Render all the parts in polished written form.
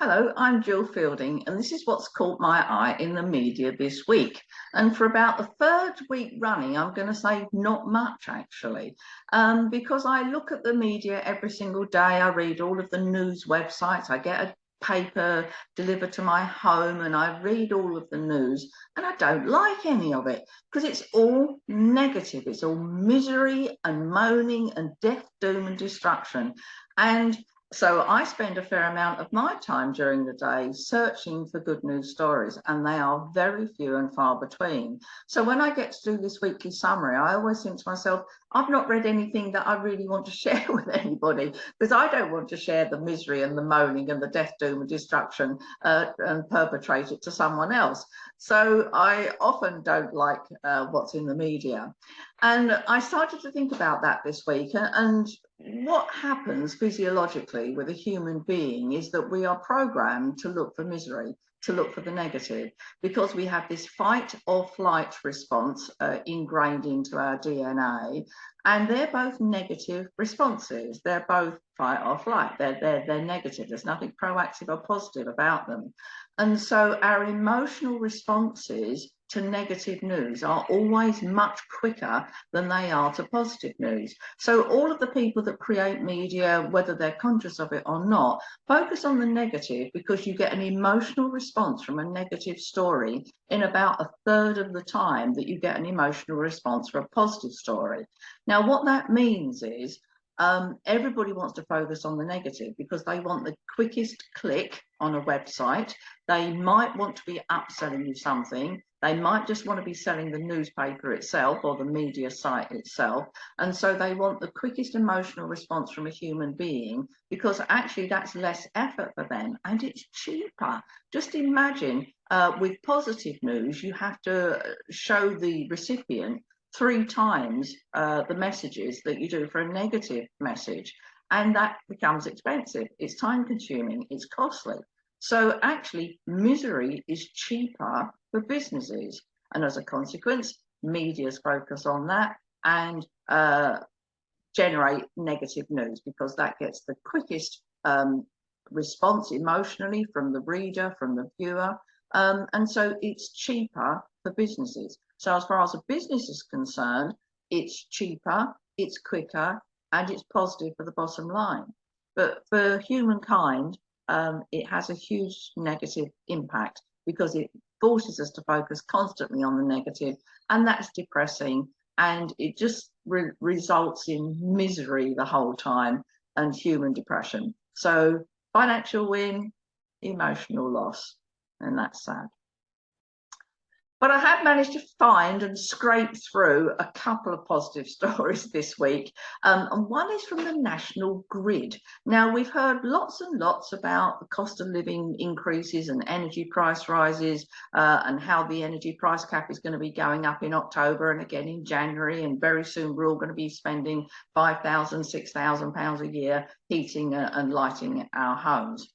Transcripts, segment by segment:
Hello, I'm Gill Fielding, and this is what's caught my eye in the media this week. And for about the third week running, I'm going to say not much actually, because I look at the media every single day. I read all of the news websites. I get a paper delivered to my home and I read all of the news, and I don't like any of it because it's all negative. It's all misery and moaning and death, doom and destruction. And so I spend a fair amount of my time during the day searching for good news stories, and they are very few and far between. So when I get to do this weekly summary, I always think to myself, I've not read anything that I really want to share with anybody, because I don't want to share the misery and the moaning and the death, doom and destruction and perpetrate it to someone else. So I often don't like what's in the media. And I started to think about that this week, and what happens physiologically with a human being is that we are programmed to look for misery, to look for the negative, because we have this fight or flight response ingrained into our DNA, and they're both negative responses. They're both fight or flight. They're negative. There's nothing proactive or positive about them. And so our emotional responses to negative news are always much quicker than they are to positive news. So all of the people that create media, whether they're conscious of it or not, focus on the negative because you get an emotional response from a negative story in about a third of the time that you get an emotional response for a positive story. Now, what that means is everybody wants to focus on the negative because they want the quickest click on a website. They might want to be upselling you something. They might just want to be selling the newspaper itself or the media site itself. And so they want the quickest emotional response from a human being because actually that's less effort for them and it's cheaper. Just imagine with positive news, you have to show the recipient 3 times the messages that you do for a negative message. And that becomes expensive. It's time consuming, it's costly. So actually misery is cheaper for businesses. And as a consequence, media's focus on that and generate negative news because that gets the quickest response emotionally from the reader, from the viewer. And so it's cheaper for businesses. So as far as a business is concerned, it's cheaper, it's quicker, and it's positive for the bottom line. But for humankind, it has a huge negative impact because it forces us to focus constantly on the negative, and that's depressing, and it just results in misery the whole time and human depression. So financial win, emotional loss, and that's sad. But I have managed to find and scrape through a couple of positive stories this week. And one is from the National Grid. Now, we've heard lots and lots about the cost of living increases and energy price rises and how the energy price cap is going to be going up in October and again in January. And very soon we're all going to be spending £5,000, £6,000 a year heating and lighting our homes.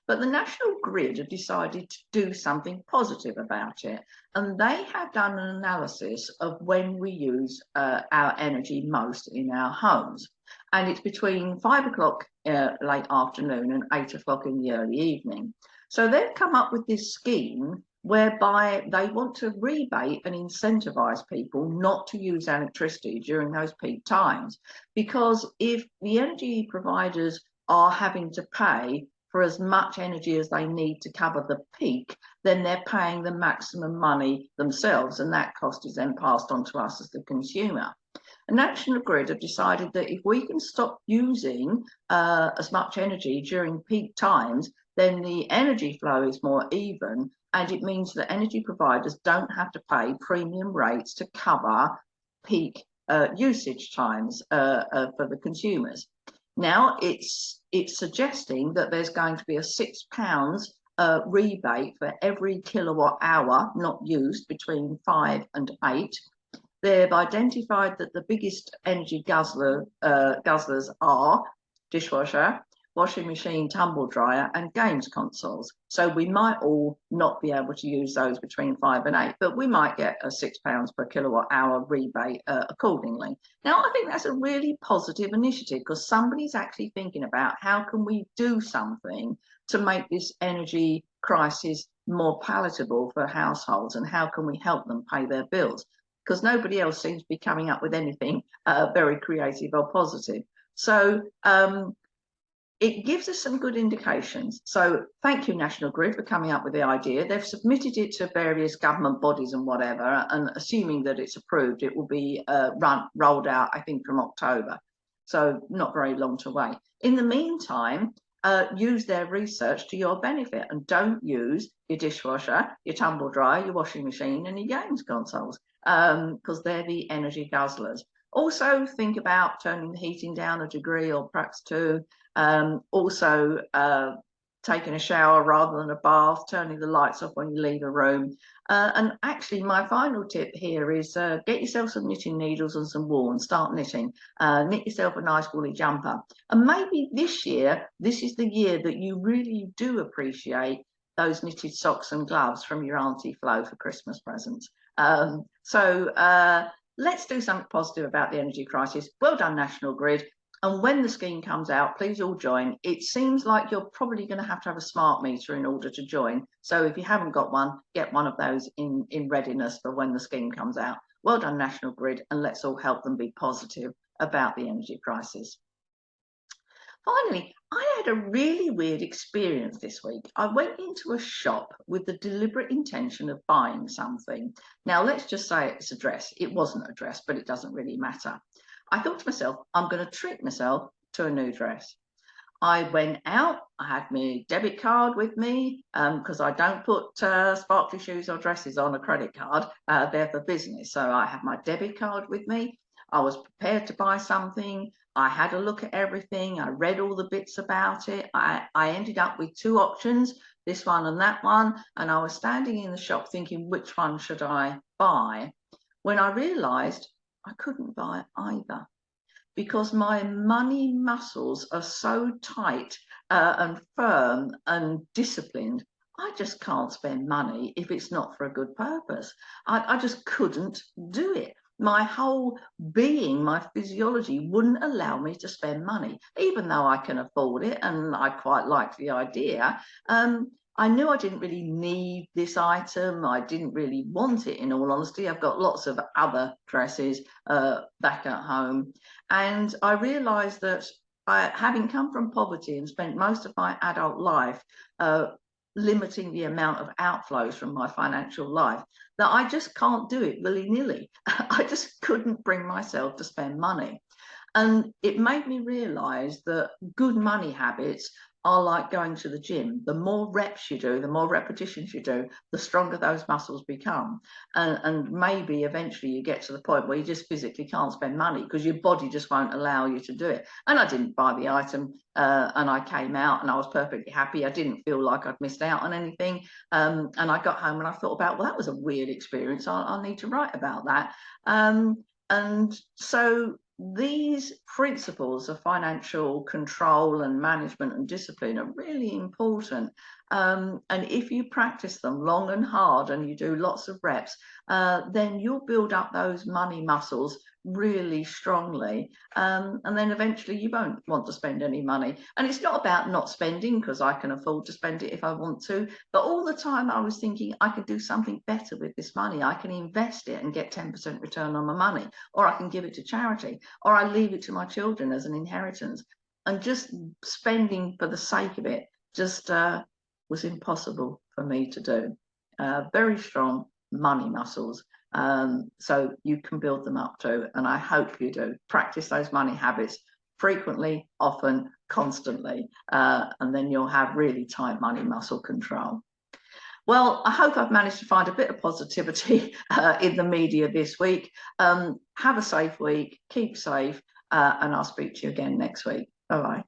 But the National Grid have decided to do something positive about it. And they have done an analysis of when we use our energy most in our homes. And it's between 5 o'clock late afternoon and 8 o'clock in the early evening. So they've come up with this scheme whereby they want to rebate and incentivize people not to use electricity during those peak times. Because if the energy providers are having to pay for as much energy as they need to cover the peak, then they're paying the maximum money themselves, and that cost is then passed on to us as the consumer. And National Grid have decided that if we can stop using as much energy during peak times, then the energy flow is more even, and it means that energy providers don't have to pay premium rates to cover peak usage times for the consumers. Now it's suggesting that there's going to be a £6 rebate for every kilowatt hour not used between 5 and 8. They've identified that the biggest energy guzzlers are dishwasher, washing machine, tumble dryer, and games consoles. So we might all not be able to use those between 5 and 8, but we might get a £6 per kilowatt hour rebate accordingly. Now, I think that's a really positive initiative because somebody's actually thinking about how can we do something to make this energy crisis more palatable for households, and how can we help them pay their bills? Because nobody else seems to be coming up with anything very creative or positive. So it gives us some good indications. So thank you, National Grid, for coming up with the idea. They've submitted it to various government bodies and whatever, and assuming that it's approved, it will be rolled out, I think, from October. So not very long to wait. In the meantime, use their research to your benefit, and don't use your dishwasher, your tumble dryer, your washing machine, and your games consoles, because they're the energy guzzlers. Also think about turning the heating down a degree or perhaps two. Also taking a shower rather than a bath, turning the lights off when you leave a room. And actually my final tip here is get yourself some knitting needles and some wool and start knitting. Knit yourself a nice woolly jumper. And maybe this year, this is the year that you really do appreciate those knitted socks and gloves from your Auntie Flo for Christmas presents. Let's do something positive about the energy crisis. Well done, National Grid. And when the scheme comes out, please all join. It seems like you're probably going to have a smart meter in order to join. So if you haven't got one, get one of those in readiness for when the scheme comes out. Well done, National Grid, and let's all help them be positive about the energy crisis. Finally, I had a really weird experience this week. I went into a shop with the deliberate intention of buying something. Now, let's just say it's a dress. It wasn't a dress, but it doesn't really matter. I thought to myself, I'm going to treat myself to a new dress. I went out, I had my debit card with me, because I don't put sparkly shoes or dresses on a credit card. They're for business. So I had my debit card with me. I was prepared to buy something. I had a look at everything. I read all the bits about it. I ended up with two options, this one and that one. And I was standing in the shop thinking, which one should I buy? When I realised I couldn't buy either, because my money muscles are so tight and firm and disciplined. I just can't spend money if it's not for a good purpose. I just couldn't do it. My whole being, my physiology wouldn't allow me to spend money, even though I can afford it and I quite like the idea. I knew I didn't really need this item. I didn't really want it, in all honesty. I've got lots of other dresses back at home. And I realised that having come from poverty and spent most of my adult life limiting the amount of outflows from my financial life, that I just can't do it willy-nilly. I just couldn't bring myself to spend money. And it made me realise that good money habits are like going to the gym. The more reps you do, the more repetitions you do, the stronger those muscles become. And maybe eventually you get to the point where you just physically can't spend money because your body just won't allow you to do it. And I didn't buy the item and I came out and I was perfectly happy. I didn't feel like I'd missed out on anything. And I got home and I thought about, well, that was a weird experience. I'll need to write about that. And so these principles of financial control and management and discipline are really important. And if you practice them long and hard and you do lots of reps, then you'll build up those money muscles really strongly. And then eventually you won't want to spend any money. And it's not about not spending, because I can afford to spend it if I want to. But all the time I was thinking I could do something better with this money. I can invest it and get 10% return on my money, or I can give it to charity, or I leave it to my children as an inheritance. And just spending for the sake of it just was impossible for me to do. Very strong money muscles. So you can build them up too, and I hope you do. Practice those money habits frequently, often, constantly, and then you'll have really tight money muscle control. Well, I hope I've managed to find a bit of positivity in the media this week. Have a safe week, keep safe, and I'll speak to you again next week. Bye-bye.